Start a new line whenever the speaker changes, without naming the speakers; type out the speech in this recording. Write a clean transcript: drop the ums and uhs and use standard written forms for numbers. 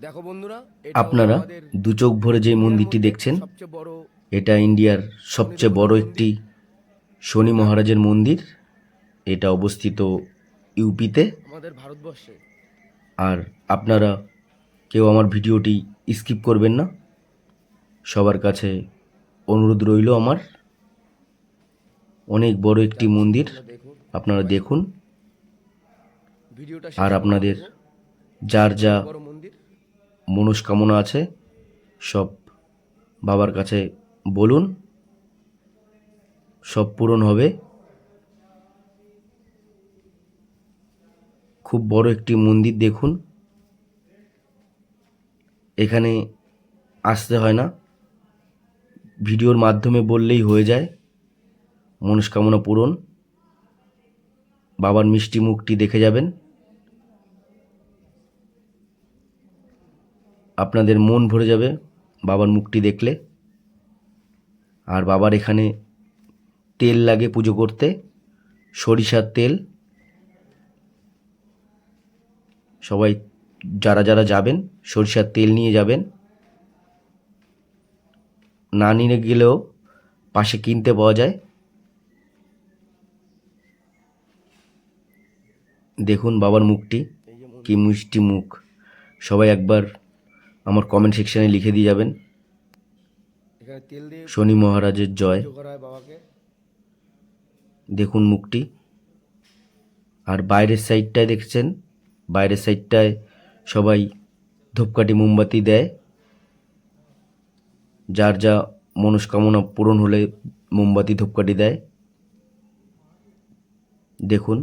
দেখো বন্ধুরা, এটা হলো
আপনারা
আমাদের
দু চোখ ভরে যে
ইন্ডিয়ার
মন্দিরটি
মধ্যে
দেখছেন,
সবচেয়ে বড়
এটা ইন্ডিয়ার
শনি
সবচেয়ে বড়
দেবতার
একটি
মন্দির।
শনি
এটা
মহারাজের মন্দির। এটা অবস্থিত ইউপিতে।
আমাদের ভারতবর্ষে।
আর আপনারা কেউ আমার ভিডিওটি স্কিপ করবেন না, সবার কাছে অনুরোধ রইল আমার। অনেক বড় একটি
যাচ্ছি,
মন্দির,
তোমরা দেখো
আপনারা
সবাই,
দেখুন।
ভিডিওটা
আর
শেষ পর্যন্ত
আপনাদের
দেখো।
যার যা
অনেক বড় মন্দির।
মনস্কামনা আছে সব বাবার কাছে বলুন, সব পূরণ হবে। খুব বড় একটি মন্দির দেখুন। এখানে আসতে হয় না, ভিডিওর মাধ্যমে বললেই হয়ে যায় মনস্কামনা পূরণ। বাবার মিষ্টি মুখটি দেখে যাবেন, আপনাদের মন ভরে যাবে বাবার মুখটি দেখলে। আর বাবার এখানে তেল লাগে পুজো করতে, সরিষার তেল। সবাই যারা যারা যাবেন সরিষার তেল নিয়ে যাবেন। না নিয়ে গেলেও পাশে কিনতে পাওয়া যায়। দেখুন বাবার মুখটি,
এই যে
কি
মন্দির,
মিষ্টি মুখ। সবাই একবার আমার কমেন্ট সেকশানে লিখে দিয়ে যাবেন,
এখানে তেল দিয়ে
শনি মহারাজের জয়।
পুজো করা হয় বাবাকে।
দেখুন মুখটি। আর বাইরের সাইডটায় দেখছেন, বাইরের সাইডটায় সবাই ধূপকাঠি মোমবাতি দেয়। যার যা মনস্কামনা পূরণ হলে মোমবাতি ধূপকাঠি দেয়। দেখুন।